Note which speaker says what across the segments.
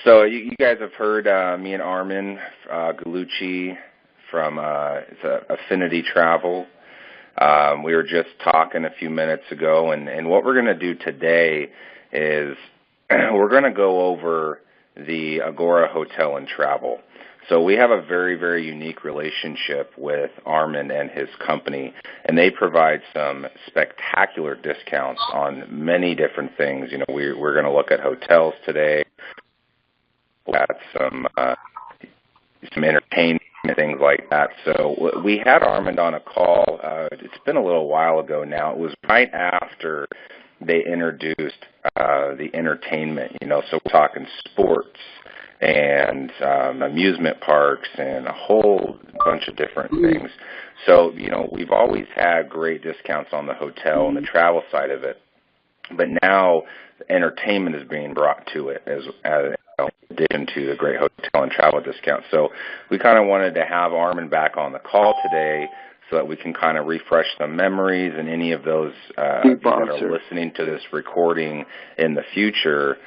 Speaker 1: So you guys have heard me and Armin Galucci from Affinity Travel. We were just talking a few minutes ago, and what we're going to do today is we're going to go over the Agora Hotel and Travel. So we have a very, very unique relationship with Armin and his company, and they provide some spectacular discounts on many different things. You know, we're going to look at hotels today, at some entertainment, things like that. So we had Armin on a call. It's been a little while ago now. It was right after they introduced the entertainment. You know, so we're talking sports and amusement parks and a whole bunch of different things. So, you know, we've always had great discounts on the hotel and the travel side of it, but now entertainment is being brought to it as in addition to the great hotel and travel discounts. So we kind of wanted to have Armin back on the call today so that we can kind of refresh some memories, and any of those that are listening to this recording in the future,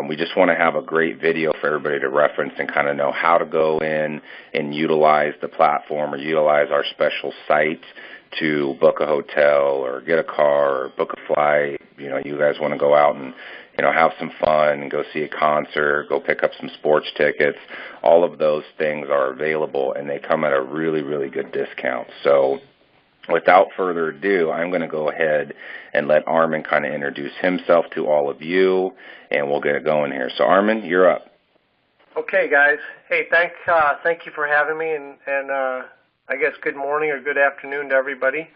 Speaker 1: we just want to have a great video for everybody to reference and kind of know how to go in and utilize the platform or utilize our special site to book a hotel or get a car or book a flight. You know, you guys want to go out and, you know, have some fun, go see a concert, go pick up some sports tickets. All of those things are available, and they come at a really, really good discount. So without further ado, I'm going to go ahead and let Armin kind of introduce himself to all of you, and we'll get it going here. So Armin, you're up.
Speaker 2: Okay, guys. Hey, thank you for having me, and I guess good morning or good afternoon to everybody.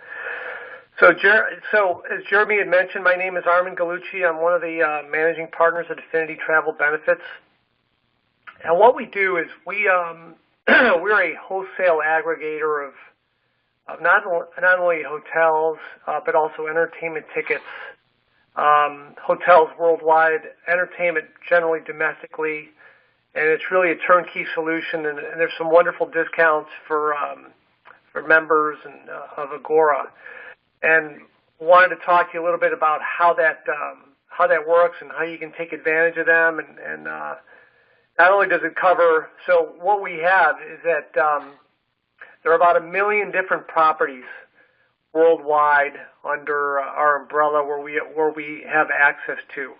Speaker 2: So as Jeremy had mentioned, my name is Armin Galucci. I'm one of the managing partners at Affinity Travel Benefits. And what we do is we're a wholesale aggregator of not only hotels, but also entertainment tickets, hotels worldwide, entertainment generally domestically, and it's really a turnkey solution. And there's some wonderful discounts for members and of Agora. And wanted to talk to you a little bit about how that works and how you can take advantage of them. And not only does it cover, so what we have is that there are about 1 million different properties worldwide under our umbrella where we have access to.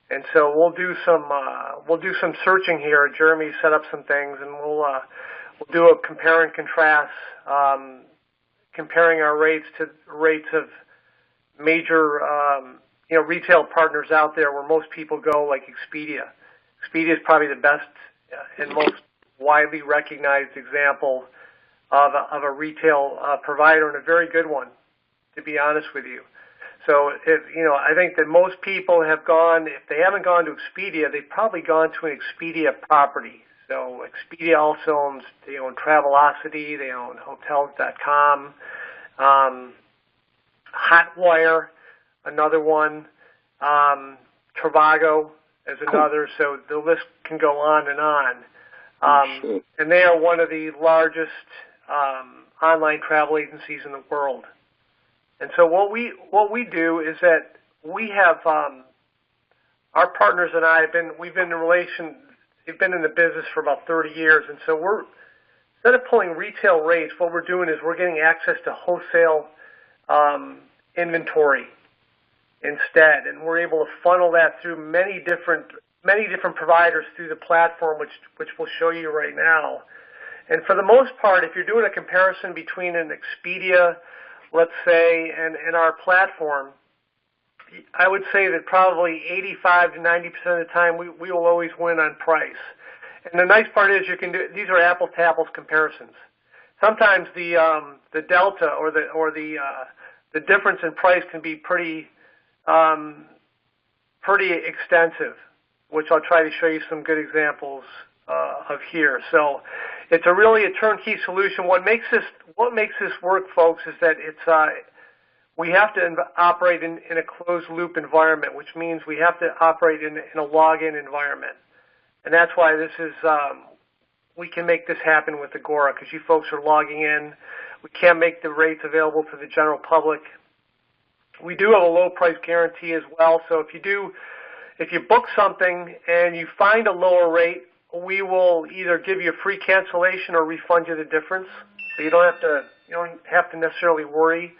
Speaker 2: And so we'll do some searching here. Jeremy set up some things, and we'll do a compare and contrast, comparing our rates to rates of major retail partners out there where most people go, like Expedia. Expedia is probably the best and most widely recognized example of a retail provider, and a very good one, to be honest with you. So I think that most people have gone, if they haven't gone to Expedia, they've probably gone to an Expedia property. So Expedia also owns, they own Travelocity, they own Hotels.com, Hotwire, another one, Trivago is another, so the list can go on and on. And they are one of the largest online travel agencies in the world. And so what we do is that we have our partners and I we've been in relation. They've been in the business for about 30 years, and so instead of pulling retail rates, what we're doing is we're getting access to wholesale inventory instead, and we're able to funnel that through many different providers through the platform, which we'll show you right now. And for the most part, if you're doing a comparison between an Expedia, let's say, and our platform, I would say that probably 85 to 90% of the time we will always win on price. And the nice part is these are apples to apples comparisons. Sometimes the delta or the difference in price can be pretty extensive, which I'll try to show you some good examples of here. So it's really a turnkey solution. What makes this work, folks, is that we have to operate in a closed loop environment, which means we have to operate in a login environment. And that's why this is, we can make this happen with Agora, because you folks are logging in. We can't make the rates available to the general public. We do have a low price guarantee as well, so if if you book something and you find a lower rate, we will either give you a free cancellation or refund you the difference. So you don't have to necessarily worry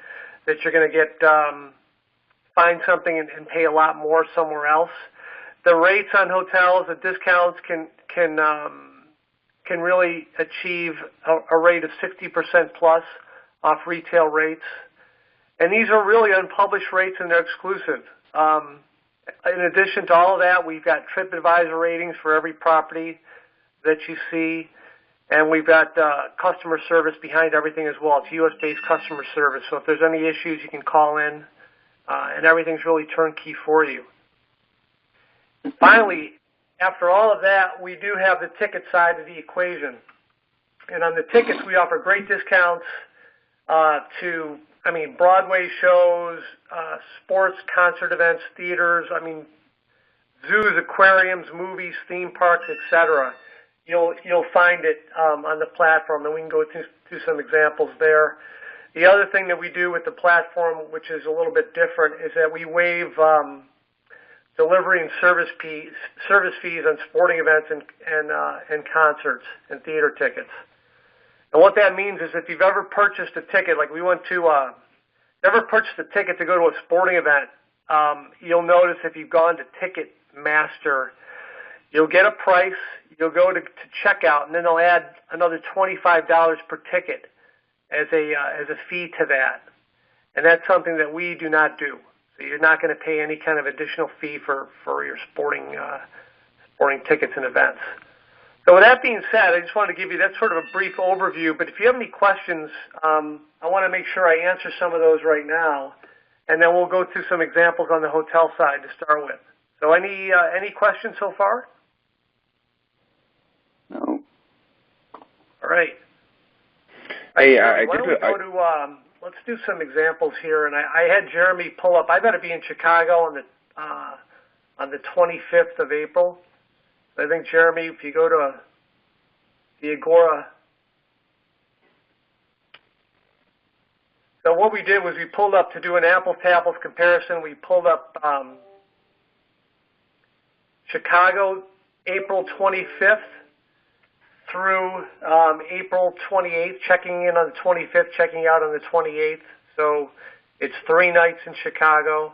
Speaker 2: that you're going to get find something and pay a lot more somewhere else. The rates on hotels, the discounts can really achieve a rate of 60% plus off retail rates. And these are really unpublished rates and they're exclusive. In addition to all of that, we've got TripAdvisor ratings for every property that you see, and we've got customer service behind everything as well. It's U.S.-based customer service, so if there's any issues, you can call in, and everything's really turnkey for you. Finally, after all of that, we do have the ticket side of the equation. And on the tickets, we offer great discounts to Broadway shows, sports, concert events, theaters, zoos, aquariums, movies, theme parks, etc. You'll find it on the platform, and we can go through some examples there. The other thing that we do with the platform, which is a little bit different, is that we waive delivery and service fees on sporting events and concerts and theater tickets. And what that means is if you've ever purchased a ticket, like we went to, ever purchased a ticket to go to a sporting event, you'll notice if you've gone to Ticketmaster, you'll get a price, you'll go to checkout, and then they'll add another $25 per ticket as a fee to that. And that's something that we do not do. So you're not going to pay any kind of additional fee for your sporting tickets and events. So with that being said, I just wanted to give you that sort of a brief overview. But if you have any questions, I want to make sure I answer some of those right now, and then we'll go through some examples on the hotel side to start with. So any questions so far?
Speaker 3: No.
Speaker 2: All right.
Speaker 1: Hey,
Speaker 2: let's do some examples here. And I had Jeremy pull up. I got to be in Chicago on the 25th of April. I think, Jeremy, if you go to the Agora. So what we did was we pulled up to do an apples-to-apples comparison. We pulled up Chicago, April 25th through April 28th, checking in on the 25th, checking out on the 28th. So it's 3 nights in Chicago.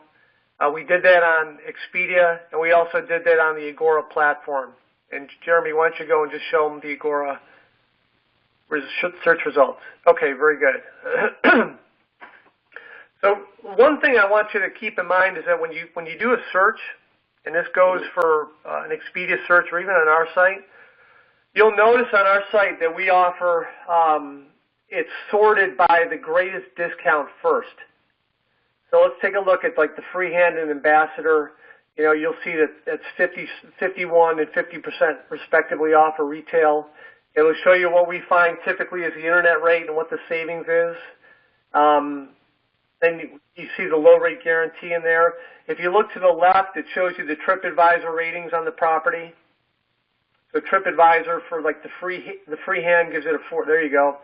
Speaker 2: We did that on Expedia, and we also did that on the Agora platform. And Jeremy, why don't you go and just show them the Agora search results. Okay, very good. So one thing I want you to keep in mind is that when you do a search, and this goes for an Expedia search or even on our site, you'll notice on our site that we offer, it's sorted by the greatest discount first. So let's take a look at like the Freehand and Ambassador. You'll see that it's 51 and 50% respectively off for retail. It'll show you what we find typically is the internet rate and what the savings is. Then you see the low rate guarantee in there. If you look to the left, it shows you the TripAdvisor ratings on the property. So TripAdvisor for like the Freehand gives it a 4. There you go.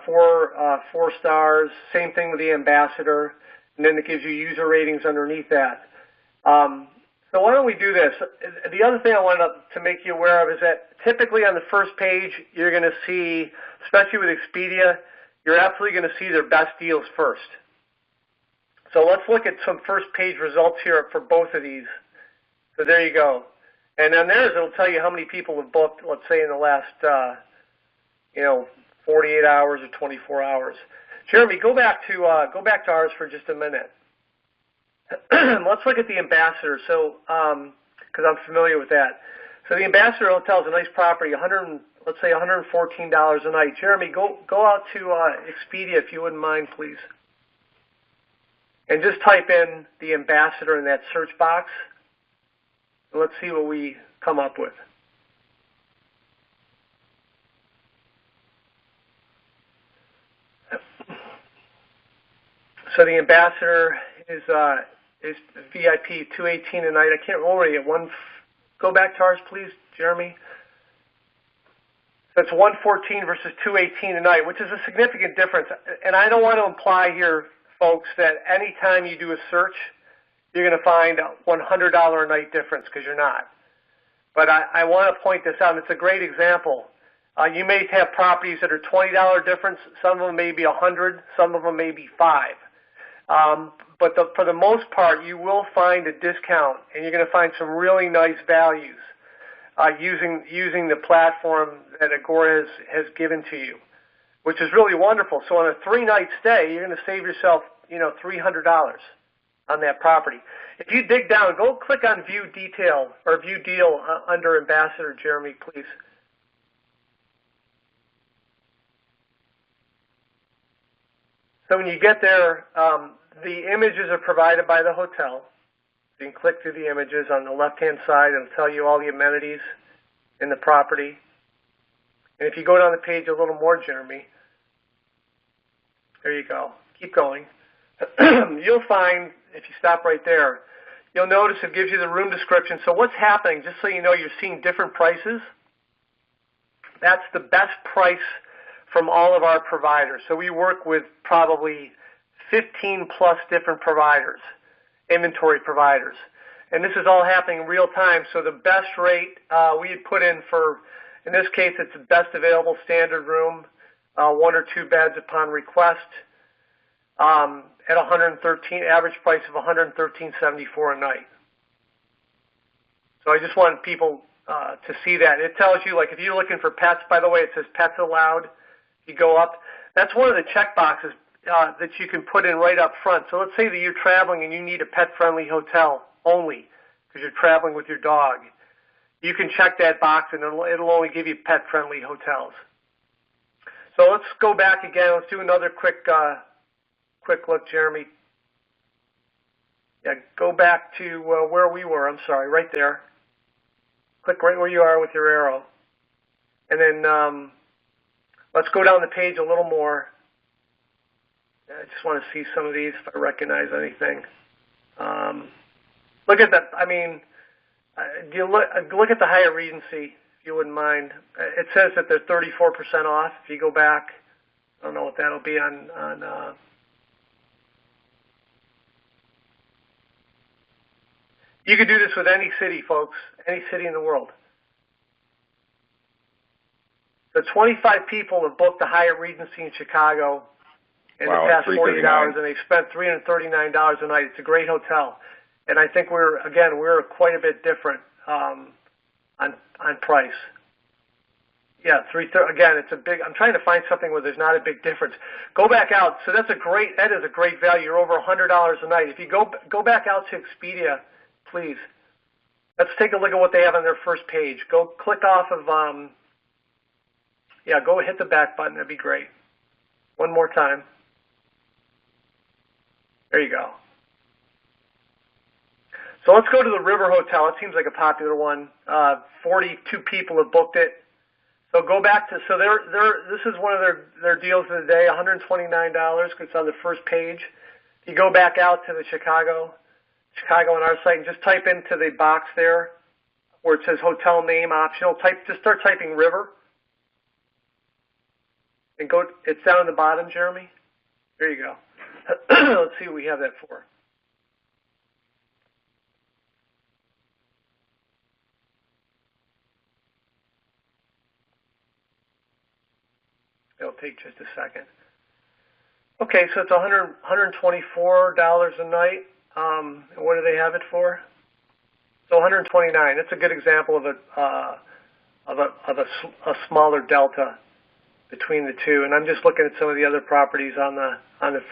Speaker 2: 4 stars. Same thing with the Ambassador, and then it gives you user ratings underneath that. So why don't we do this? The other thing I wanted to make you aware of is that typically on the first page you're going to see, especially with Expedia, you're absolutely going to see their best deals first. So let's look at some first page results here for both of these. So there you go. And on theirs, it'll tell you how many people have booked, let's say, in the last, 48 hours or 24 hours. Jeremy, go back to ours for just a minute. Let's look at the Ambassador. So, because I'm familiar with that. So the Ambassador Hotel is a nice property, let's say $114 a night. Jeremy, go out to Expedia if you wouldn't mind, please, and just type in the Ambassador in that search box. And let's see what we come up with. So the Ambassador is VIP $218 a night. I can't remember yet. Go back to ours, please, Jeremy. So it's $114 versus $218 a night, which is a significant difference. And I don't want to imply here, folks, that any time you do a search, you're going to find a $100 a night difference because you're not. But I want to point this out, and it's a great example. You may have properties that are $20 difference. Some of them may be $100. Some of them may be $5. But for the most part, you will find a discount, and you're going to find some really nice values using the platform that Agora has given to you, which is really wonderful. So on a 3-night stay, you're going to save yourself, $300 on that property. If you dig down, go click on View Detail or View Deal under Ambassador Jeremy, please. So when you get there, the images are provided by the hotel. You can click through the images on the left-hand side. It'll tell you all the amenities in the property. And if you go down the page a little more, Jeremy, there you go. Keep going. You'll find, if you stop right there, you'll notice it gives you the room description. So what's happening, just so you know, you're seeing different prices. That's the best price from all of our providers. So we work with probably 15 plus different providers, inventory providers. And this is all happening in real time. So the best rate we had put in for, in this case, it's the best available standard room, 1 or 2 beds upon request, at 113, average price of $113.74 a night. So I just want people to see that. It tells you, like, if you're looking for pets, by the way, it says pets allowed. You go up. That's one of the check boxes that you can put in right up front. So let's say that you're traveling and you need a pet-friendly hotel only because you're traveling with your dog. You can check that box and it'll only give you pet-friendly hotels. So let's go back again. Let's do another quick look, Jeremy. Yeah, go back to where we were. I'm sorry, right there. Click right where you are with your arrow. And then let's go down the page a little more. I just want to see some of these, if I recognize anything. Look at that. I mean, look at the Hyatt Regency, if you wouldn't mind. It says that they're 34% off. If you go back, I don't know what that'll be on you could do this with any city, folks, any city in the world. So 25 people have booked the Hyatt Regency in Chicago in the past 48 hours, and they've spent $339 a night. It's a great hotel. And I think we're quite a bit different on price. Yeah, again, it's a big, I'm trying to find something where there's not a big difference. Go back out. So that is a great value. You're over $100 a night. If you go back out to Expedia, please. Let's take a look at what they have on their first page. Go click off of, go hit the back button. That'd be great. One more time. There you go. So let's go to the River Hotel. It seems like a popular one. 42 people have booked it. So go back to, this is one of their deals of the day, $129 because it's on the first page. You go back out to the Chicago on our site and just type into the box there where it says hotel name optional. Just start typing River. And it's down at the bottom, Jeremy. There you go. Let's see what we have that for. It'll take just a second. Okay, so it's $124 a night. What do they have it for? So $129. That's a good example of a smaller delta between the two. And I'm just looking at some of the other properties on the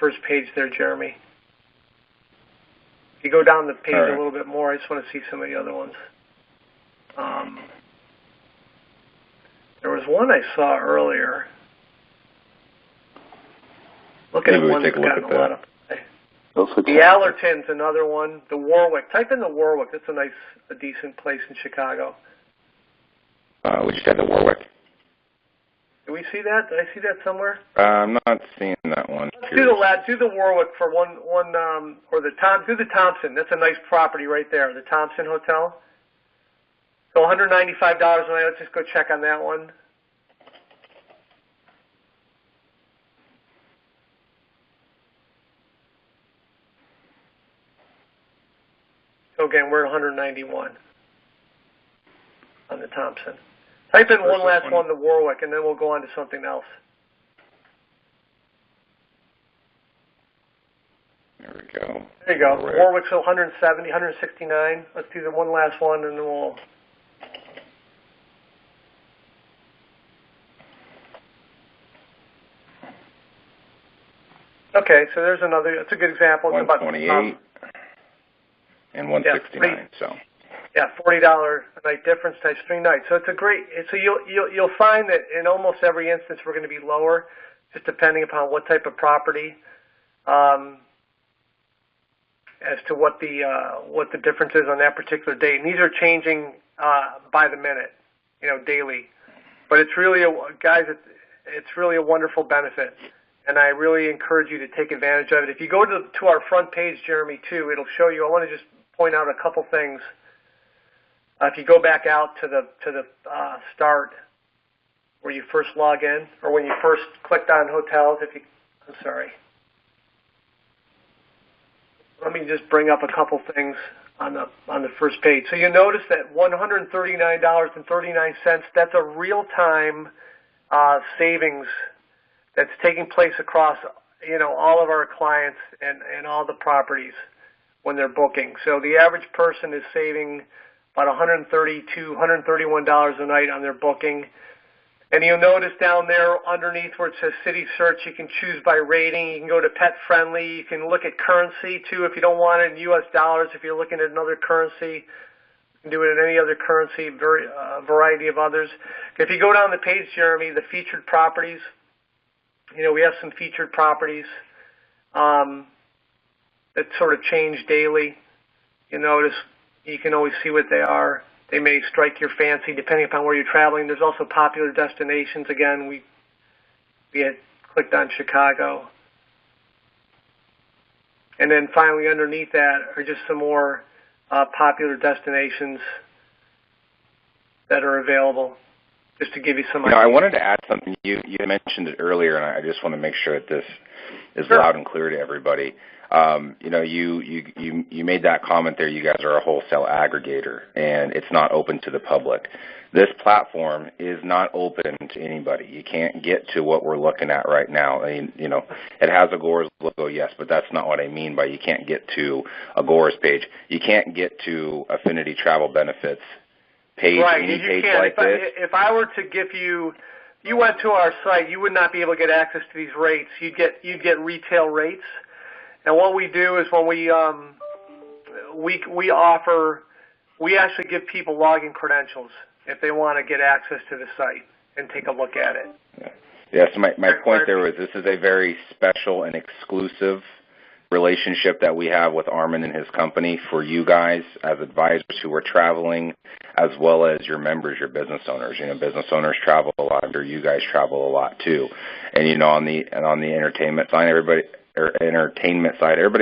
Speaker 2: first page there, Jeremy. If you go down the page a little bit more, I just want to see some of the other ones. There was one I saw earlier. Looking at one that's gotten a lot of play. The Allerton's another one. The Warwick. Type in the Warwick. That's a decent place in Chicago.
Speaker 1: We just had the Warwick.
Speaker 2: Do we see that? Did I see that somewhere?
Speaker 1: I'm not seeing that one.
Speaker 2: Let's do the Warwick for one or do the Thompson. That's a nice property right there, the Thompson Hotel. So $195 a night. Let's just go check on that one. So again, we're at 191 on the Thompson. Type in one last one, the Warwick, and then we'll go on to something else.
Speaker 1: There we go.
Speaker 2: There you go. Warwick's 170, 169. Let's do the one last one, and then we'll... Okay, so there's another. That's a good example.
Speaker 1: 128 and 169. So.
Speaker 2: Yeah, $40 a night difference times 3 nights. So it's a great. So you'll find that in almost every instance we're going to be lower, just depending upon what type of property, as to what the difference is on that particular date. And these are changing by the minute, daily. But it's really guys, it's really a wonderful benefit. And I really encourage you to take advantage of it. If you go to our front page, Jeremy, too, it'll show you. I want to just point out a couple things. If you go back out to the start where you first log in, or when you first clicked on hotels, I'm sorry. Let me just bring up a couple things on the first page. So you notice that $139.39. That's a real-time savings that's taking place across, all of our clients and all the properties when they're booking. So the average person is saving about $130 to $131 a night on their booking. And you'll notice down there underneath where it says city search, you can choose by rating. You can go to pet friendly. You can look at currency too if you don't want it in U.S. dollars. If you're looking at another currency, you can do it in any other currency, variety of others. If you go down the page, Jeremy, the featured properties, we have some featured properties that sort of change daily. You notice you can always see what they are. They may strike your fancy depending upon where you're traveling. There's also popular destinations. Again, we had clicked on Chicago. And then finally underneath that are just some more popular destinations that are available, just to give you some idea.
Speaker 1: I wanted to add something. You mentioned it earlier, and I just want to make sure that this is loud and clear to everybody. You made that comment there. You guys are a wholesale aggregator, and it's not open to the public. This platform is not open to anybody. You can't get to what we're looking at right now. I mean, it has Agora's logo, yes, but that's not what I mean by you can't get to Agora's page. You can't get to Affinity Travel Benefits page,
Speaker 2: right,
Speaker 1: any page like this.
Speaker 2: If I were to give you went to our site, you would not be able to get access to these rates. You'd get retail rates. And what we do is when we actually give people login credentials if they want to get access to the site and take a look at it.
Speaker 1: Yes, my point there was this is a very special and exclusive relationship that we have with Armin and his company for you guys as advisors who are traveling, as well as your members, your business owners. Business owners travel a lot, or you guys travel a lot too. And on the entertainment side, everybody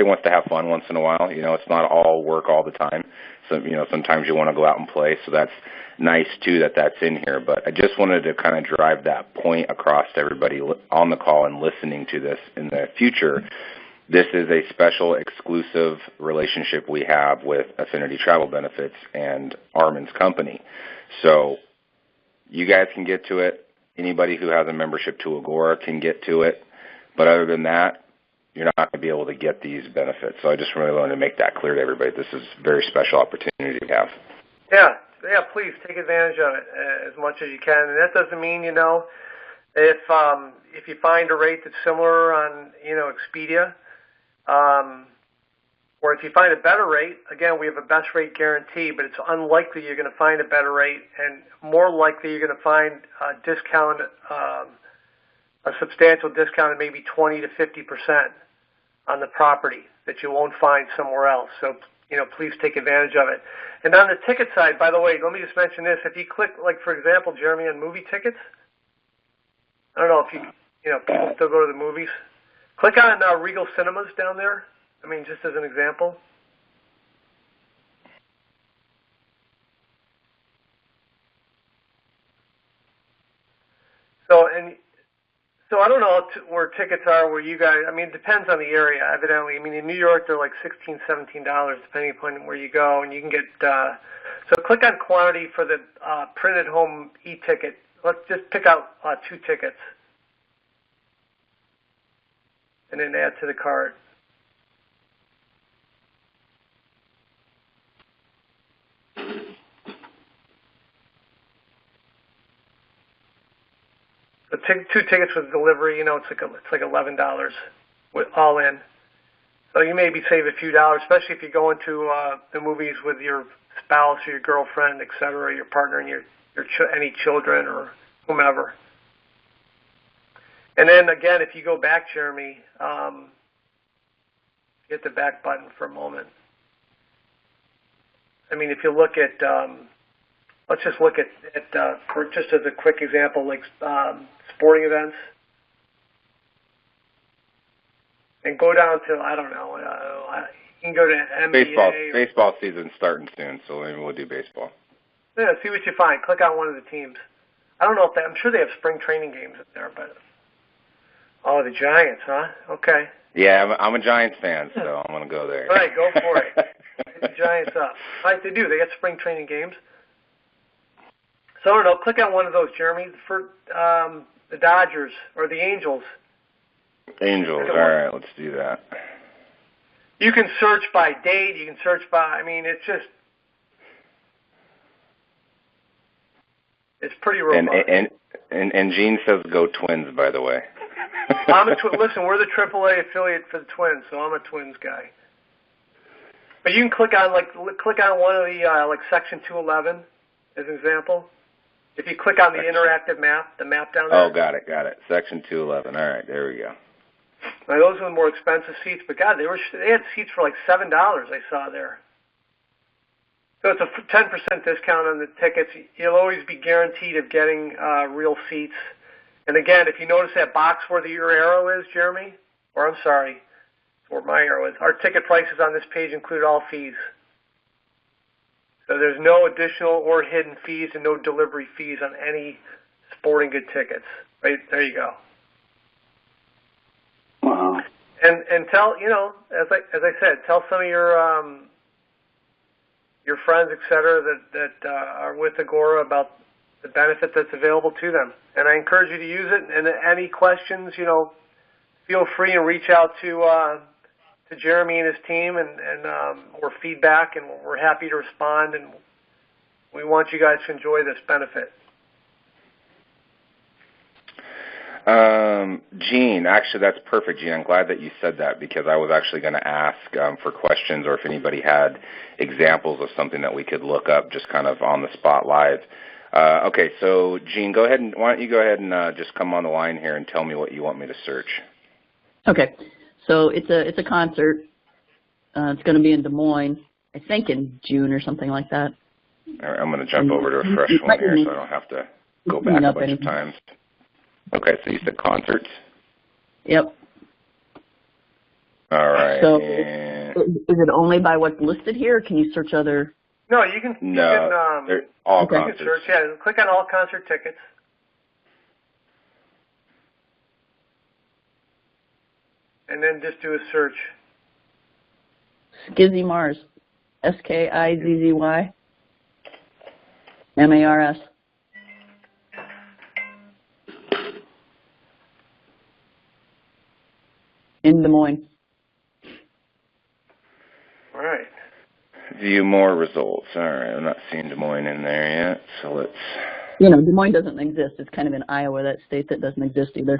Speaker 1: wants to have fun once in a while. It's not all work all the time. So sometimes you want to go out and play. So that's nice too that's in here. But I just wanted to kind of drive that point across to everybody on the call and listening to this in the future. This is a special, exclusive relationship we have with Affinity Travel Benefits and Armin's company. So you guys can get to it. Anybody who has a membership to Agora can get to it. But other than that, you're not going to be able to get these benefits. So I just really wanted to make that clear to everybody. This is a very special opportunity to have.
Speaker 2: Yeah, please take advantage of it as much as you can. And that doesn't mean, if you find a rate that's similar on, Expedia, or if you find a better rate, again, we have a best rate guarantee, but it's unlikely you're going to find a better rate, and more likely you're going to find a discount, a substantial discount of maybe 20 to 50% on the property that you won't find somewhere else. So, please take advantage of it. And on the ticket side, by the way, let me just mention this. If you click, for example, Jeremy, on movie tickets, I don't know if people still go to the movies. Click on Regal Cinemas down there. I mean, just as an example. So I don't know where tickets are where you guys, I mean, it depends on the area, evidently. I mean, in New York, they're like $16, $17, depending upon where you go, and you can get, so click on quantity for the printed home e-ticket. Let's just pick out 2 tickets, and then add to the cart. So 2 tickets with delivery, it's like $11 with all in. So you maybe save a few dollars, especially if you go into the movies with your spouse or your girlfriend, etc., your partner, and any children or whomever. And then again, if you go back, Jeremy, hit the back button for a moment. I mean, if you look at, let's just look at for just as a quick example, like sporting events, and go down to, I don't know, you can go to NBA.
Speaker 1: Baseball season's starting soon, so maybe we'll do baseball.
Speaker 2: Yeah, see what you find. Click on one of the teams. I don't know if I'm sure they have spring training games in there, but oh, the Giants, huh? Okay.
Speaker 1: Yeah, I'm a Giants fan, so I'm gonna go there.
Speaker 2: All right, go for it. Hit the Giants up. All right, they do. They got spring training games. So I don't know. Click on one of those, Jeremy, for the Dodgers or the Angels.
Speaker 1: Angels. All right, let's do that.
Speaker 2: You can search by date. You can search by. I mean, it's pretty robust.
Speaker 1: And Gene says go Twins, by the way.
Speaker 2: Listen, we're the AAA affiliate for the Twins, so I'm a Twins guy. But you can click on one of the like section 211 as an example. If you click on the interactive map, the map down there.
Speaker 1: Oh, got it. Section 211. All right, there we go.
Speaker 2: Now, those are the more expensive seats, but God, they had seats for like $7. I saw there. So it's a 10% discount on the tickets. You'll always be guaranteed of getting real seats. And again, if you notice that box where your arrow is, Jeremy, or I'm sorry, where my arrow is, our ticket prices on this page include all fees. So there's no additional or hidden fees and no delivery fees on any sporting good tickets. Right there you go.
Speaker 3: Wow.
Speaker 2: And tell, as I said, tell some of your friends, etc., that are with Agora about the benefit that's available to them. And I encourage you to use it. And any questions, feel free and reach out to Jeremy and his team and or feedback, and we're happy to respond. And we want you guys to enjoy this benefit.
Speaker 1: Gene, actually, that's perfect, Gene. I'm glad that you said that because I was actually going to ask for questions or if anybody had examples of something that we could look up just kind of on the spot live. Okay, so Gene, why don't you go ahead and just come on the line here and tell me what you want me to search.
Speaker 3: Okay, so it's a concert. It's going to be in Des Moines, I think in June or something like that.
Speaker 1: All right, I'm going to jump over to a fresh one here so I don't have to go back a bunch of times. Okay, so you said concerts?
Speaker 3: Yep.
Speaker 1: All right.
Speaker 3: So is it only by what's listed here, or can you search other?
Speaker 2: No, you can.
Speaker 1: They're all concerts.
Speaker 2: You can search, yeah. Click on all concert tickets. And then just do a search.
Speaker 3: Skizzy Mars. Skizzy Mars. In Des Moines.
Speaker 2: All right.
Speaker 1: View more results. All right, I'm not seeing Des Moines in there yet, so let's...
Speaker 3: Des Moines doesn't exist. It's kind of in Iowa, that state that doesn't exist either.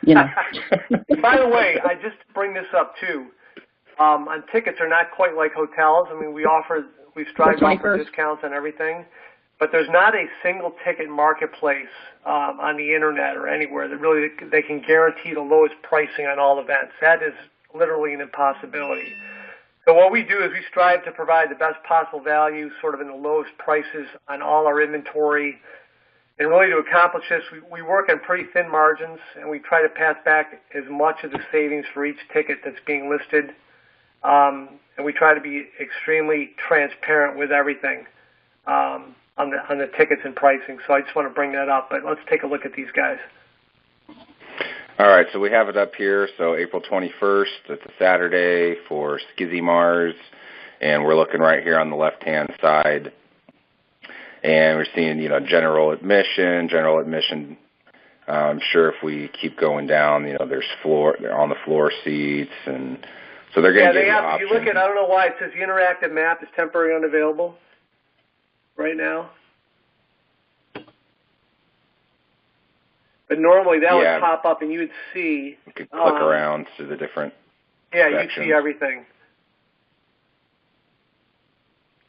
Speaker 2: By the way, I just bring this up, too. On tickets are not quite like hotels. I mean, we strive to offer discounts on everything. But there's not a single ticket marketplace on the internet or anywhere that they can guarantee the lowest pricing on all events. That is literally an impossibility. So what we do is we strive to provide the best possible value, sort of in the lowest prices on all our inventory. And really to accomplish this, we work on pretty thin margins, and we try to pass back as much of the savings for each ticket that's being listed. And we try to be extremely transparent with everything. On the tickets and pricing, so I just want to bring that up. But let's take a look at these guys.
Speaker 1: All right, so we have it up here. So April 21st, it's a Saturday for Skizzy Mars, and we're looking right here on the left-hand side. And we're seeing, general admission. I'm sure if we keep going down, there's they're on the floor seats, and so they're going to give you options.
Speaker 2: If you look at, I don't know why, it says the interactive map is temporarily unavailable right now. But normally that would pop up and you would see.
Speaker 1: You could click around to the different sections.
Speaker 2: You'd see everything.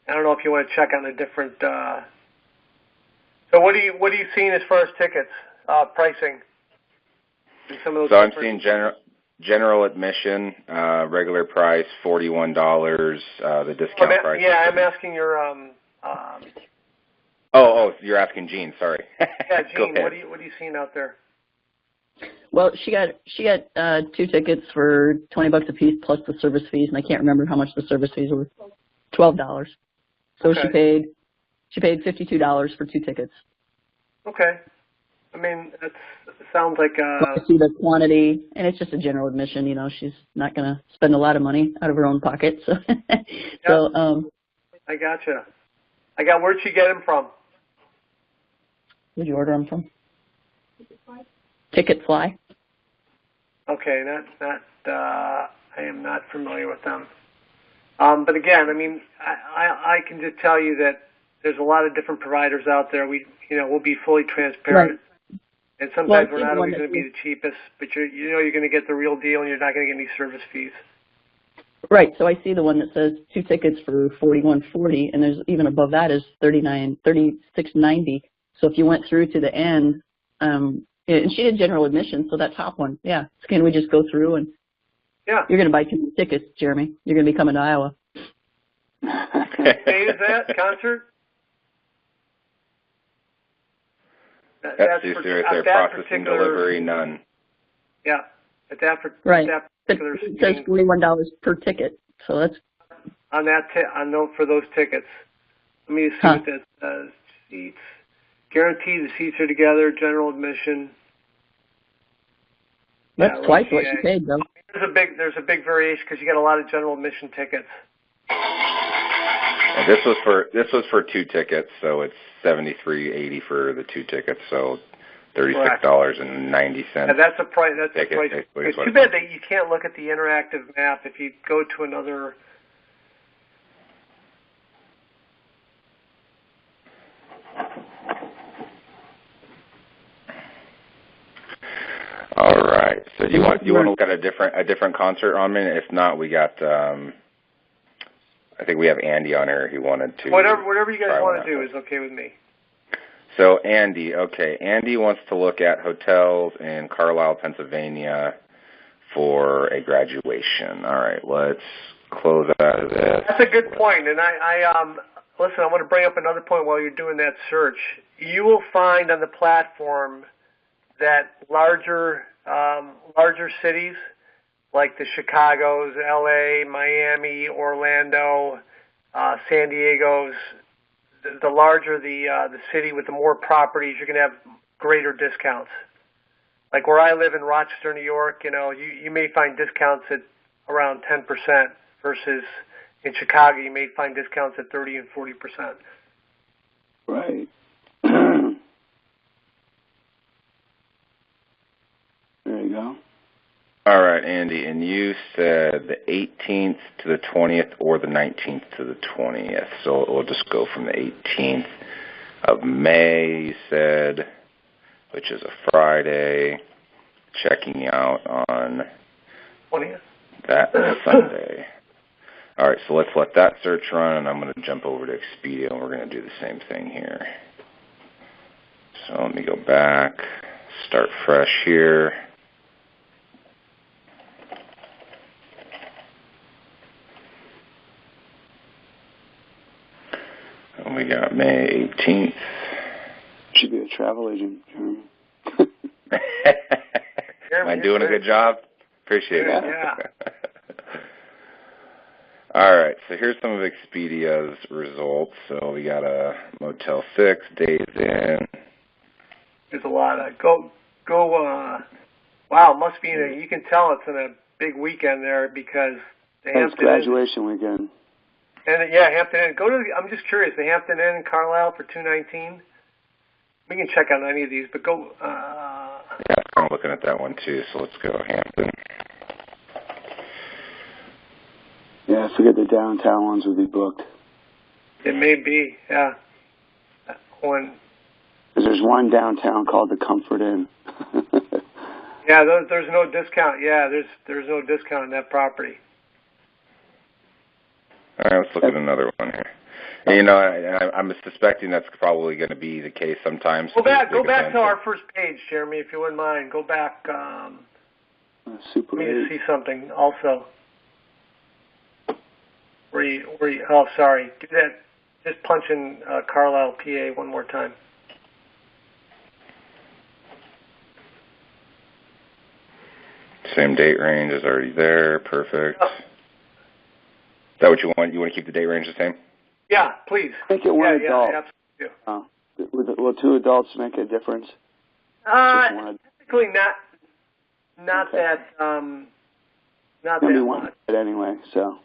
Speaker 2: I don't know if you want to check on the different. So what are you seeing as far as tickets pricing? In some of those
Speaker 1: I'm seeing general admission, regular price $41. The discount price.
Speaker 2: Yeah, I'm asking your.
Speaker 1: You're asking Jean. Sorry.
Speaker 2: Yeah, Jean. What are you seeing out there?
Speaker 3: Well, she got 2 tickets for $20 a piece plus the service fees, and I can't remember how much the service fees were. $12. So
Speaker 2: okay.
Speaker 3: she paid $52 for 2 tickets.
Speaker 2: Okay. I mean, that sounds like
Speaker 3: I see the quantity, and it's just a general admission. She's not going to spend a lot of money out of her own pocket. So,
Speaker 2: I gotcha. Where'd she get them from?
Speaker 3: Where'd you order them from? Ticketfly.
Speaker 2: Okay, I am not familiar with them. But again, I mean, I can just tell you that there's a lot of different providers out there. We'll be fully transparent.
Speaker 3: Right.
Speaker 2: And sometimes we're not always going to be the cheapest, but you're going to get the real deal, and you're not going to get any service fees.
Speaker 3: Right. So I see the one that says 2 tickets for $41.40, and there's even above that is $36.90. So if you went through to the end, and she did general admission, so that top one, yeah. So can we just go through and?
Speaker 2: Yeah.
Speaker 3: You're going to buy 2 tickets, Jeremy. You're going to be coming to Iowa.
Speaker 2: Hey, is that concert?
Speaker 1: That's too serious. They're processing delivery, none.
Speaker 2: Yeah. At that
Speaker 3: right.
Speaker 2: That particular
Speaker 3: it says $41 per ticket. So that's
Speaker 2: on that for those tickets. Let me see what that says. Seats. Guaranteed the seats are together, general admission.
Speaker 3: That's twice what she paid, though.
Speaker 2: There's a big variation because you get a lot of general admission tickets.
Speaker 1: And this was for 2 tickets, so it's $73.80 for the 2 tickets, so $36.90.
Speaker 2: Yeah, that's a price. That's a price. It's too bad that you can't look at the interactive map. If you go to another.
Speaker 1: All right. So you want to look at a different concert on me? If not, we got. I think we have Andy on here. He wanted to.
Speaker 2: Whatever you guys want to do is okay with me.
Speaker 1: So Andy wants to look at hotels in Carlisle, Pennsylvania for a graduation. All right, let's close out of this.
Speaker 2: That's a good point, and listen, I want to bring up another point while you're doing that search. You will find on the platform that larger cities like the Chicagos, LA, Miami, Orlando, San Diego's, the larger the city with the more properties, you're going to have greater discounts. Like where I live in Rochester, New York, you may find discounts at around 10% versus in Chicago, you may find discounts at 30 and 40%.
Speaker 4: Right. There you go.
Speaker 1: All right, Andy, and you said the 18th to the 20th or the 19th to the 20th. So we'll just go from the 18th of May, you said, which is a Friday, checking out on
Speaker 2: 20th.
Speaker 1: That Sunday. All right, so let's let that search run, and I'm going to jump over to Expedia, and we're going to do the same thing here. So let me go back, start fresh here. And we got May 18th.
Speaker 4: Should be a travel agent, Jeremy.
Speaker 1: Am I doing a good job? Appreciate it.
Speaker 2: Yeah.
Speaker 1: All right, so here's some of Expedia's results. So we got a Motel 6, Days Inn.
Speaker 2: There's a lot of go Wow, must be you can tell it's in a big weekend there because the
Speaker 4: It's
Speaker 2: Hampton
Speaker 4: graduation weekend.
Speaker 2: And yeah, Hampton Inn. I'm just curious. The Hampton Inn in Carlisle for $219. We can check on any of these, but go.
Speaker 1: Yeah, I'm looking at that one too. So let's go Hampton.
Speaker 4: Yeah, I forget the downtown ones would be booked.
Speaker 2: It may be, yeah. Because
Speaker 4: there's one downtown called the Comfort Inn.
Speaker 2: Yeah, there's no discount. Yeah, there's no discount on that property.
Speaker 1: All right, let's look at another one here. And, I'm suspecting that's probably going to be the case sometimes.
Speaker 2: Go back to our first page, Jeremy, if you wouldn't mind. Go back.
Speaker 4: Super
Speaker 2: let me
Speaker 4: 8.
Speaker 2: just see something also. Oh, sorry. Do that. Just punch in Carlisle, PA one more time.
Speaker 1: Same date range is already there. Perfect.
Speaker 2: Oh.
Speaker 1: Is that what you want? You want to keep the date range the same?
Speaker 2: Yeah, please.
Speaker 4: Make it one adult.
Speaker 2: Yeah, absolutely.
Speaker 4: Will 2 adults make a difference?
Speaker 2: Technically not
Speaker 4: Okay.
Speaker 2: that, not
Speaker 4: Maybe
Speaker 2: that
Speaker 4: one
Speaker 2: much.
Speaker 4: anyway, so.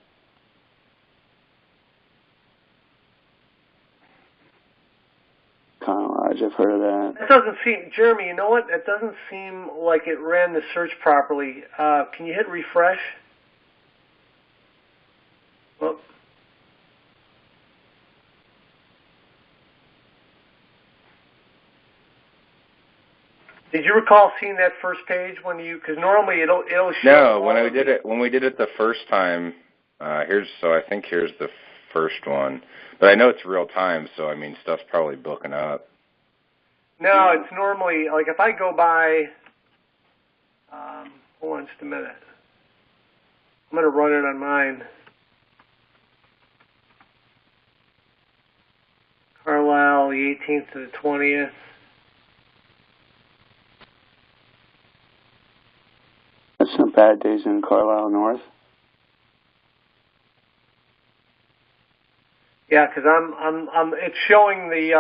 Speaker 4: Conner Lodge, I've heard of that.
Speaker 2: That doesn't seem, Jeremy, you know what? That doesn't seem like it ran the search properly. Can you hit refresh? Well, did you recall seeing that first page because normally it'll show.
Speaker 1: No, when we did it the first time, I think here's the first one. But I know it's real time, so I mean stuff's probably booking up.
Speaker 2: No, it's normally like if I go by. Hold on just a minute. I'm going to run it on mine. Carlisle, the 18th to the 20th.
Speaker 4: That's some bad days in Carlisle North.
Speaker 2: Yeah, because it's showing the.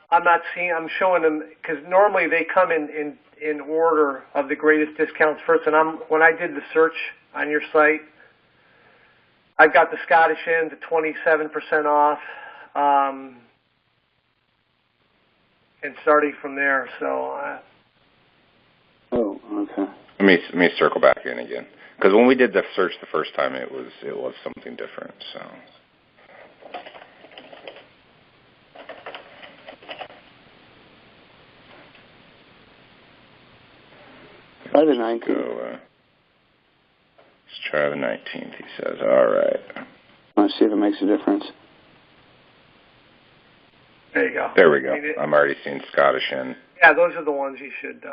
Speaker 2: I'm showing them because normally they come in order of the greatest discounts first. And when I did the search on your site, I've got the Scottish Inns at 27% off, and starting from there. So.
Speaker 4: Oh, okay.
Speaker 1: Let me circle back in again because when we did the search the first time, it was something different. So.
Speaker 4: Try the 19th.
Speaker 1: Let's try the 19th, he says. All right.
Speaker 4: Want to see if it makes a difference.
Speaker 2: There you go.
Speaker 1: There we go. I'm already seeing Scottish Inn.
Speaker 2: Yeah, those are the ones you should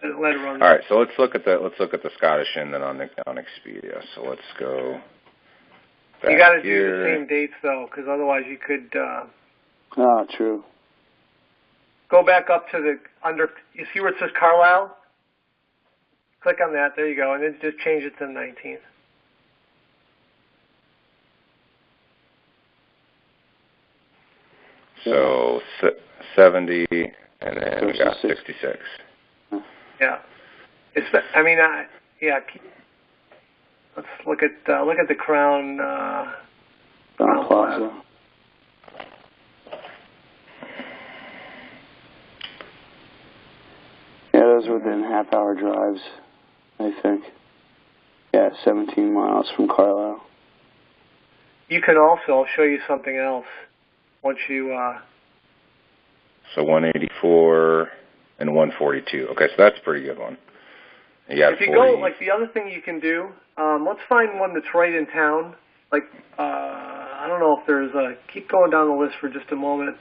Speaker 2: let it run.
Speaker 1: All right, so let's look at the Scottish Inn then on Expedia. So let's go.
Speaker 2: You got to do the same dates though, because otherwise you could.
Speaker 4: Oh, true.
Speaker 2: Go back up to you see where it says Carlisle? Click on that, there you go, and then just change it to the 19th.
Speaker 1: So 70, and then we got 66.
Speaker 2: Yeah. Let's look at the Crown
Speaker 4: Plaza. Yeah, those are within half-hour drives, I think. Yeah, 17 miles from Carlisle.
Speaker 2: You can also, I'll show you something else once you...
Speaker 1: So 184 and 142. Okay, so that's a pretty good one.
Speaker 2: If you go, like the other thing you can do, let's find one that's right in town. Like, I don't know if there's keep going down the list for just a moment.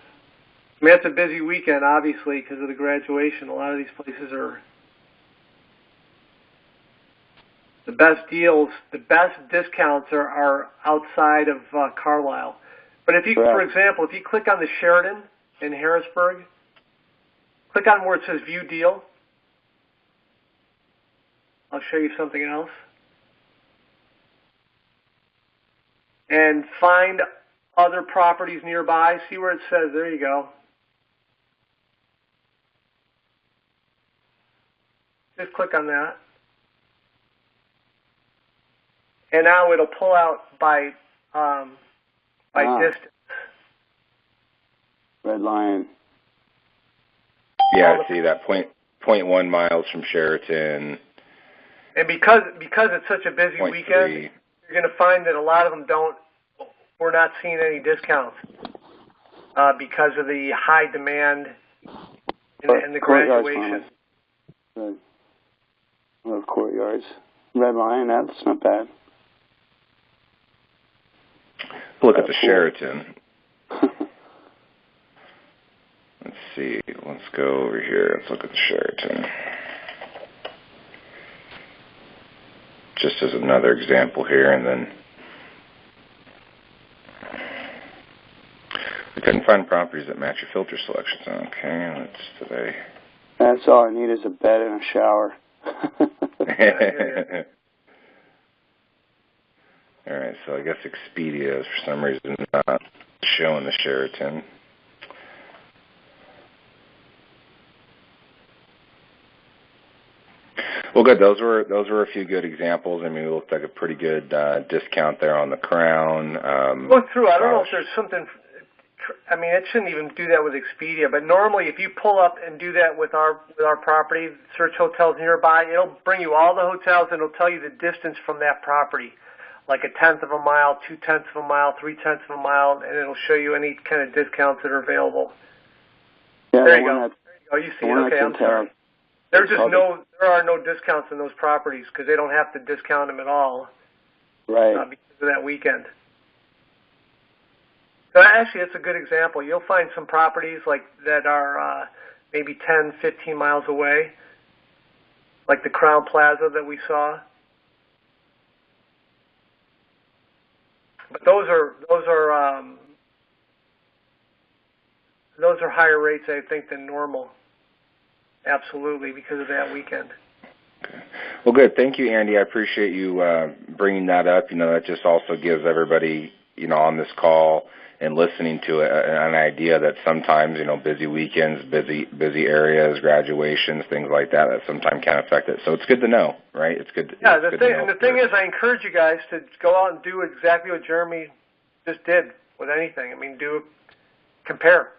Speaker 2: I mean, it's a busy weekend, obviously, because of the graduation. A lot of these places are the best deals, the best discounts are outside of Carlisle. But if you, for example, if you click on the Sheraton in Harrisburg, click on where it says View Deal. I'll show you something else. And find other properties nearby. See where it says, there you go. Just click on that. And now it'll pull out by distance.
Speaker 4: Red Lion.
Speaker 1: Yeah, I see that 0.1 miles from Sheraton.
Speaker 2: And because it's such a busy weekend, you're going to find that a lot of them we're not seeing any discounts because of the high demand and the graduation.
Speaker 4: Good. I love Courtyards. Red Lion, that's not bad.
Speaker 1: Look at the Sheraton. Let's see. Let's go over here. Let's look at the Sheraton. Just as another example here, and then we couldn't find properties that match your filter selections. Okay, that's today.
Speaker 4: That's all I need is a bed and a shower.
Speaker 1: All right, so I guess Expedia is for some reason not showing the Sheraton. Well, good. Those were a few good examples. I mean, it looked like a pretty good discount there on the Crown.
Speaker 2: Look through. I don't know if there's something. I mean, it shouldn't even do that with Expedia. But normally, if you pull up and do that with our property, search hotels nearby, it'll bring you all the hotels and it'll tell you the distance from that property, like 1/10 of a mile, 2/10 of a mile, 3/10 of a mile, and it'll show you any kind of discounts that are available.
Speaker 4: Yeah,
Speaker 2: there you go. Oh, you see it. Okay, I'm sorry. There are no discounts in those properties because they don't have to discount them at all.
Speaker 4: Right.
Speaker 2: Because of that weekend. So actually, it's a good example. You'll find some properties like that are maybe 10, 15 miles away, like the Crown Plaza that we saw. But those are higher rates, I think, than normal. Absolutely, because of that weekend.
Speaker 1: Okay. Well, good. Thank you, Andy. I appreciate you bringing that up. You know, that just also gives everybody, you know, on this call and listening to it an idea that sometimes, you know, busy weekends, busy areas, graduations, things like that sometimes can affect it. So it's good to know, right? It's good.
Speaker 2: Yeah, the thing is, I encourage you guys to go out and do exactly what Jeremy just did with anything. I mean, compare.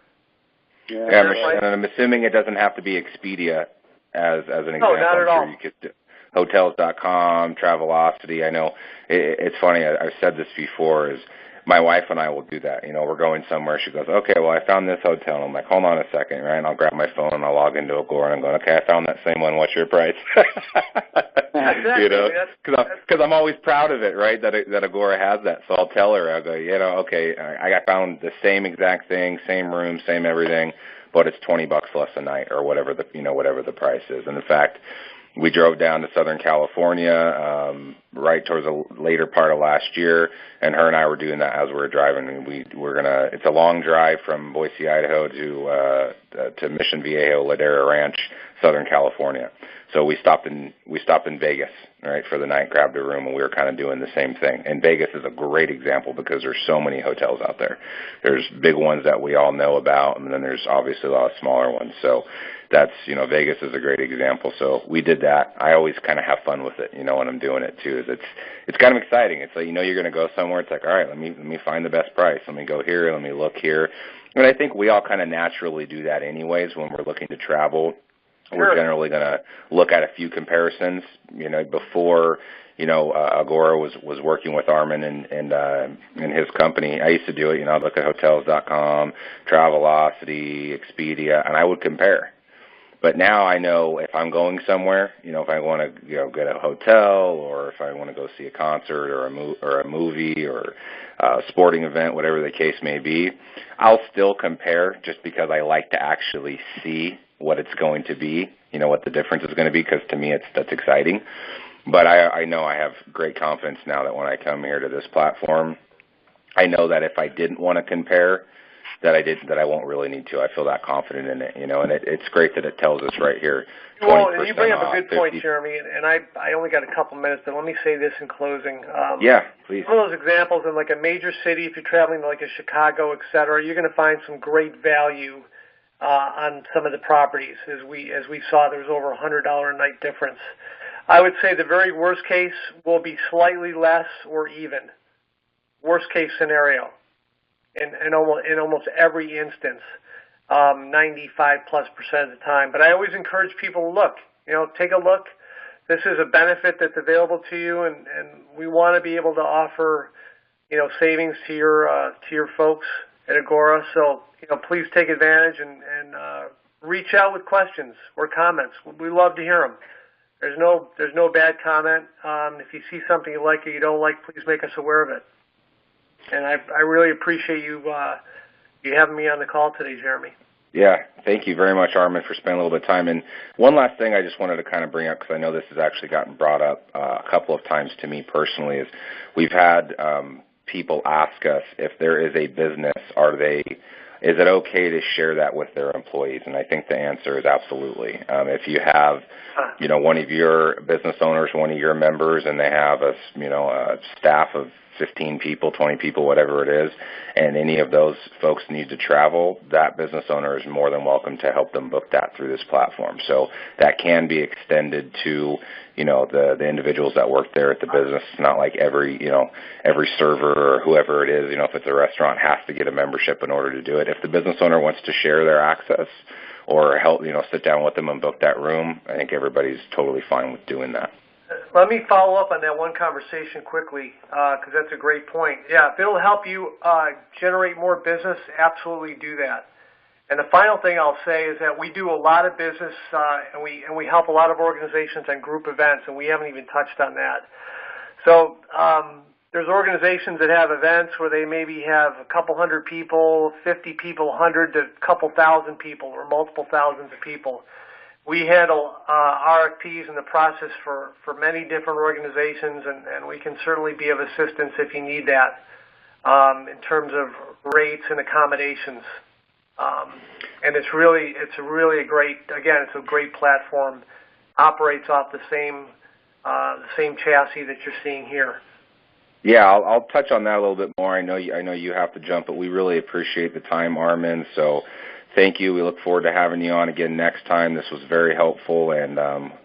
Speaker 1: Yeah, and I'm assuming it doesn't have to be Expedia as an example.
Speaker 2: No, not at all.
Speaker 1: You could do Hotels.com, Travelocity. I know it's funny. I've said this before. Is my wife and I will do that. You know, we're going somewhere. She goes, okay, well, I found this hotel. And I'm like, hold on a second, right? And I'll grab my phone and I'll log into Agora and I'm going, okay, I found that same one. What's your price?
Speaker 2: Exactly.
Speaker 1: You know, because I'm always proud of it, right? That Agora has that. So I'll tell her, I'll go, you know, okay, I found the same exact thing, same room, same everything, but it's $20 less a night or whatever the price is. And in fact, we drove down to Southern California right towards the later part of last year, and her and I were doing that as we were driving. And it's a long drive from Boise, Idaho to Mission Viejo, Ladera Ranch, Southern California. So we stopped in Vegas, right, for the night, grabbed a room, and we were kind of doing the same thing. And Vegas is a great example because there's so many hotels out there. There's big ones that we all know about, and then there's obviously a lot of smaller ones. So that's, you know, Vegas is a great example. So we did that. I always kind of have fun with it, you know, when I'm doing it too. It's kind of exciting. It's like, you know, you're going to go somewhere. It's like, all right, let me find the best price. Let me go here. Let me look here. And I think we all kind of naturally do that anyways when we're looking to travel. Sure. We're generally going to look at a few comparisons, you know, before, you know, Agora was working with Armin and his company. I used to do it, you know, I'd look at Hotels.com, Travelocity, Expedia, and I would compare. But now I know if I'm going somewhere, you know, if I want to, you know, get a hotel or if I want to go see a concert or a movie or a sporting event, whatever the case may be, I'll still compare just because I like to actually see what it's going to be, you know, what the difference is going to be, because to me that's exciting. But I know I have great confidence now that when I come here to this platform, I know that if I didn't want to compare, that I won't really need to. I feel that confident in it, you know, and it's great that it tells us right here.
Speaker 2: Well, and you bring up a good point, Jeremy, and I only got a couple minutes, but let me say this in closing.
Speaker 1: Yeah, please.
Speaker 2: One of those examples in like a major city, if you're traveling to like a Chicago, et cetera, you're going to find some great value on some of the properties. As we saw, there was over $100 a night difference. I would say the very worst case will be slightly less or even. Worst case scenario in almost every instance, 95+% of the time. But I always encourage people to look. Take a look. This is a benefit that's available to you, and we want to be able to offer savings to your folks at Agora. So please take advantage and reach out with questions or comments. We love to hear them. There's no bad comment. If you see something you like or you don't like, please make us aware of it. And I really appreciate you having me on the call today, Jeremy.
Speaker 1: Yeah, thank you very much, Armin, for spending a little bit of time. And one last thing I just wanted to kind of bring up, because I know this has actually gotten brought up a couple of times to me personally, is we've had people ask us if there is a business, is it okay to share that with their employees? And I think the answer is absolutely. If you have, one of your business owners, one of your members, and they have a staff of 15 people, 20 people, whatever it is, and any of those folks need to travel, that business owner is more than welcome to help them book that through this platform. So that can be extended to, the individuals that work there at the business. It's not like every server or whoever it is, if it's a restaurant, has to get a membership in order to do it. If the business owner wants to share their access or help, sit down with them and book that room, I think everybody's totally fine with doing that.
Speaker 2: Let me follow up on that one conversation quickly, because that's a great point. Yeah, if it'll help you generate more business, absolutely do that. And the final thing I'll say is that we do a lot of business, and we help a lot of organizations on group events, and we haven't even touched on that. So there's organizations that have events where they maybe have a couple hundred people, 50 people, 100 to a couple thousand people, or multiple thousands of people. We handle RFPs in the process for many different organizations, and we can certainly be of assistance if you need that in terms of rates and accommodations. And it's a great platform. Operates off the same chassis that you're seeing here.
Speaker 1: Yeah, I'll touch on that a little bit more. I know you have to jump, but we really appreciate the time, Armin. So thank you. We look forward to having you on again next time. This was very helpful, and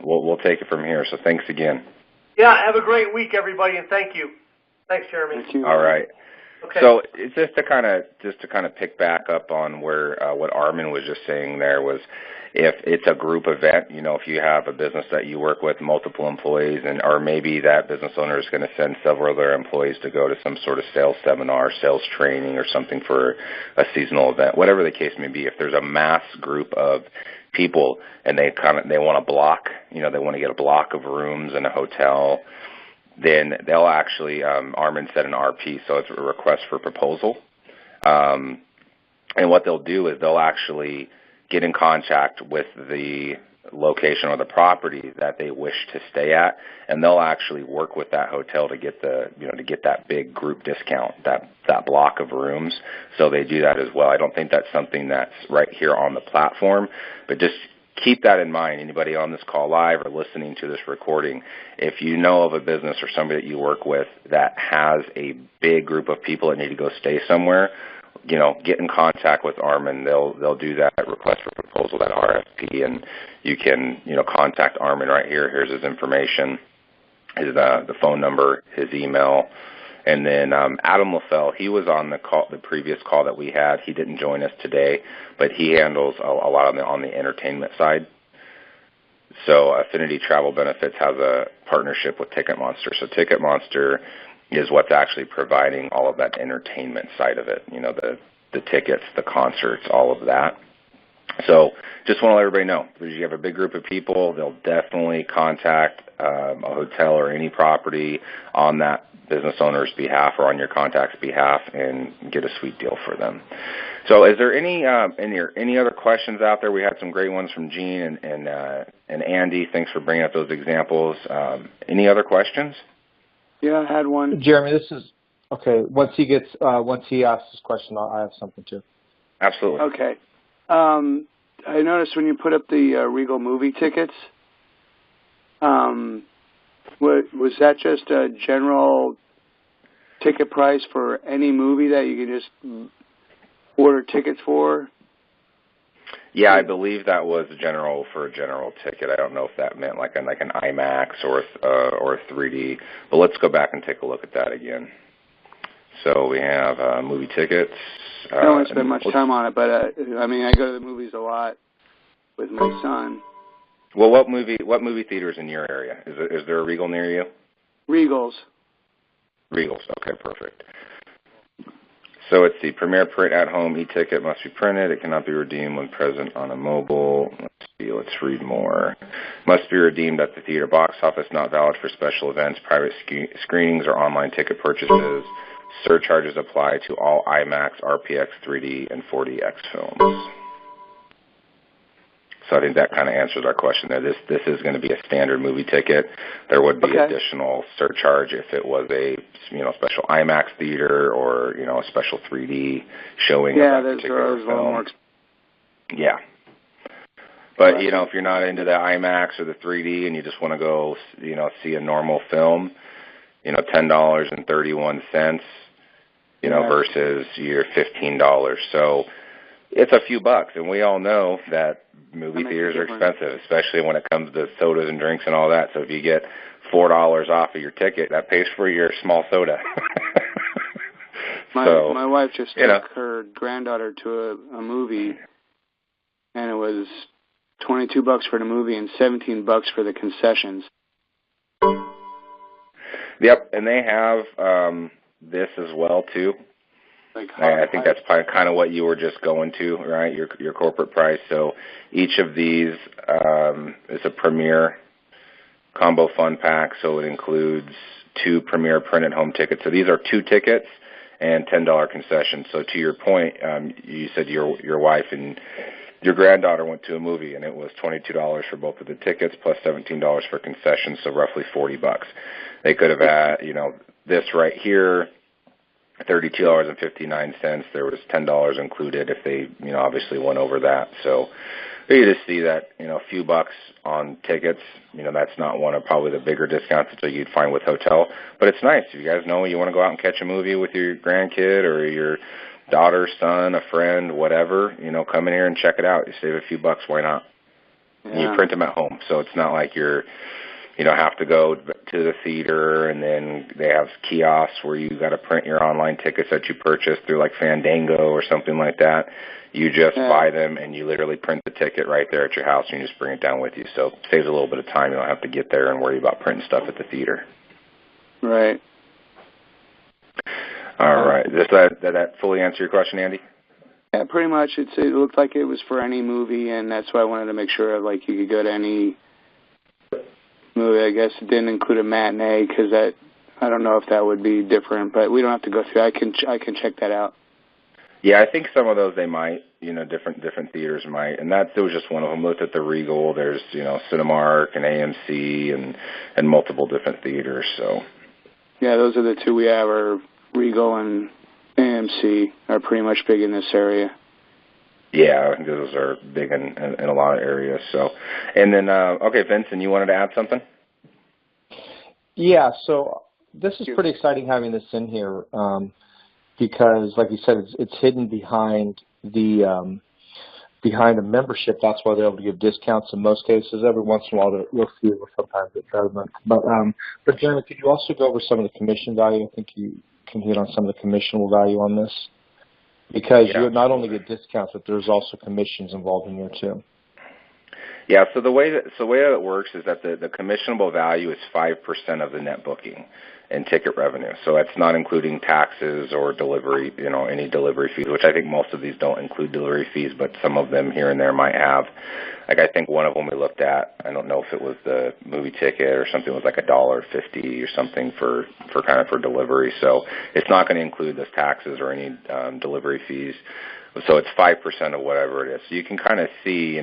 Speaker 1: we'll take it from here. So thanks again.
Speaker 2: Yeah, have a great week, everybody, and thank you. Thanks, Jeremy.
Speaker 4: Thank you.
Speaker 1: All right.
Speaker 2: Okay.
Speaker 1: So it's just to kind of pick back up on where what Armin was just saying there was, if it's a group event, if you have a business that you work with, multiple employees, or maybe that business owner is going to send several of their employees to go to some sort of sales seminar, sales training, or something for a seasonal event, whatever the case may be. If there's a mass group of people and they want a block, they want to get a block of rooms in a hotel, then they'll actually, Armin said an RP, so it's a request for proposal. And what they'll do is they'll actually get in contact with the location or the property that they wish to stay at, and they'll actually work with that hotel to get that big group discount, that block of rooms. So they do that as well. I don't think that's something that's right here on the platform, but just keep that in mind. Anybody on this call live or listening to this recording, if you know of a business or somebody that you work with that has a big group of people that need to go stay somewhere, get in contact with Armin. They'll do that request for proposal, that RFP, and you can, contact Armin right here. Here's his information, the phone number, his email. And then Adam LaFell, he was on the previous call that we had. He didn't join us today, but he handles a lot on the entertainment side. So Affinity Travel Benefits has a partnership with Ticketmonster. So Ticketmonster is what's actually providing all of that entertainment side of it, the tickets, the concerts, all of that. So just want to let everybody know, if you have a big group of people, they'll definitely contact a hotel or any property on that business owner's behalf or on your contact's behalf and get a sweet deal for them. So is there any other questions out there? We had some great ones from Gene and Andy. Thanks for bringing up those examples. Any other questions?
Speaker 4: Yeah, I had one.
Speaker 5: Jeremy, this is okay. Once he asks his question, I have something too.
Speaker 1: Absolutely.
Speaker 4: Okay. I noticed when you put up the Regal movie tickets, was that just a general ticket price for any movie that you can just order tickets for?
Speaker 1: Yeah, I believe that was general for a general ticket. I don't know if that meant like an IMAX or a 3D. But let's go back and take a look at that again. So we have movie tickets.
Speaker 4: I don't want to spend much time on it, but I mean, I go to the movies a lot with my son.
Speaker 1: Well, what movie theater is in your area? Is there a Regal near you?
Speaker 4: Regals.
Speaker 1: Okay, perfect. So it's the Premier Print at Home e-ticket must be printed. It cannot be redeemed when present on a mobile. Let's read more. Must be redeemed at the theater box office, not valid for special events, private screenings, or online ticket purchases. Surcharges apply to all IMAX, RPX, 3D, and 4DX films. So I think that kind of answers our question there. This is going to be a standard movie ticket. There would be additional surcharge if it was a special IMAX theater or a special 3D showing of that particular film. Yeah. But if you're not into the IMAX or the 3D and you just want to go see a normal film, $10.31, versus your $15. So it's a few bucks, and we all know that movie theaters are expensive, especially when it comes to sodas and drinks and all that. So if you get $4 off of your ticket, that pays for your small soda.
Speaker 4: My wife just took her granddaughter to a movie, and it was $22 for the movie and $17 for the concessions.
Speaker 1: Yep, and they have this as well too. I think that's probably kind of what you were just going to, right? Your corporate price. So each of these is a Premier combo fun pack. So it includes 2 Premier printed home tickets. So these are 2 tickets and $10 concessions. So to your point, you said your wife and your granddaughter went to a movie, and it was $22 for both of the tickets plus $17 for concessions, so roughly $40. They could have had, this right here, $32.59. There was $10 included if they, obviously went over that. So you just see that, a few bucks on tickets. That's not one of probably the bigger discounts that you'd find with hotel. But it's nice. If you guys know you want to go out and catch a movie with your grandkid or your daughter, son, a friend, whatever, come in here and check it out. You save a few bucks. Why not? Yeah. And you print them at home. So it's not like you're have to go to the theater, and then they have kiosks where you got to print your online tickets that you purchased through like Fandango or something like that. You just buy them, and you literally print the ticket right there at your house, and you just bring it down with you. So it saves a little bit of time. You don't have to get there and worry about printing stuff at the theater.
Speaker 4: Right.
Speaker 1: All right. Did that fully answer your question, Andy?
Speaker 4: Yeah, pretty much. It looked like it was for any movie, and that's why I wanted to make sure like you could go to any movie. I guess it didn't include a matinee because I don't know if that would be different, but we don't have to go through. I can check that out.
Speaker 1: Yeah, I think some of those they might, different theaters might, and there was just one of them. Looked at the Regal. There's Cinemark and AMC and multiple different theaters. So
Speaker 4: yeah, those are the 2 we have. Are Regal and AMC are pretty much big in this area.
Speaker 1: Yeah, I think those are big in a lot of areas. So, and then okay, Vincent, you wanted to add something?
Speaker 5: Yeah. So this is pretty exciting having this in here because, like you said, it's hidden behind the membership. That's why they're able to give discounts in most cases. Every once in a while, you'll see it. Sometimes it doesn't. But Jeremy, could you also go over some of the commission value? I think you can hit on some of the commissionable value on this. Because you not only get discounts, but there's also commissions involved in here too.
Speaker 1: Yeah, so the way that it works is that the commissionable value is 5% of the net booking and ticket revenue. So that's not including taxes or delivery, any delivery fees, which I think most of these don't include delivery fees, but some of them here and there might have. Like I think one of them we looked at, I don't know if it was the movie ticket or something, was like $1.50 or something for delivery. So it's not going to include those taxes or any delivery fees. So it's 5% of whatever it is. So you can kind of see,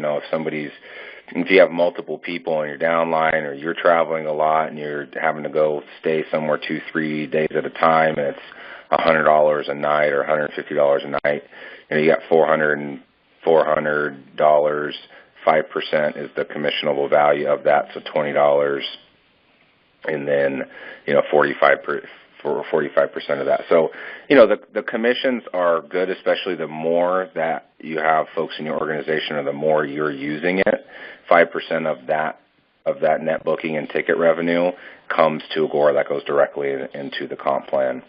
Speaker 1: if you have multiple people and you're downline or you're traveling a lot and you're having to go stay somewhere 2-3 days at a time and it's $100 a night or $150 a night, you got $400. 5% is the commissionable value of that, so $20, and then 45% for 45% of that. So, you know, the commissions are good, especially the more that you have folks in your organization or the more you're using it. 5% of that net booking and ticket revenue comes to Agora. That goes directly into the comp plan.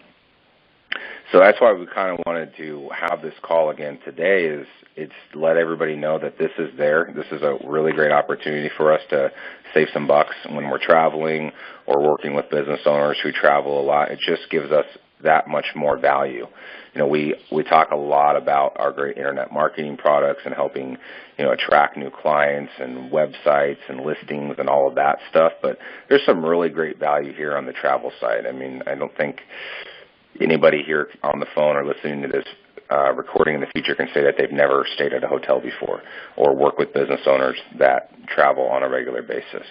Speaker 1: So that's why we kind of wanted to have this call again today, is it's let everybody know that this is there. This is a really great opportunity for us to save some bucks when we're traveling or working with business owners who travel a lot. It just gives us that much more value. You know, we talk a lot about our great internet marketing products and helping, you know, attract new clients and websites and listings and all of that stuff, but there's some really great value here on the travel side. I mean, I don't think anybody here on the phone or listening to this recording in the future can say that they've never stayed at a hotel before or work with business owners that travel on a regular basis.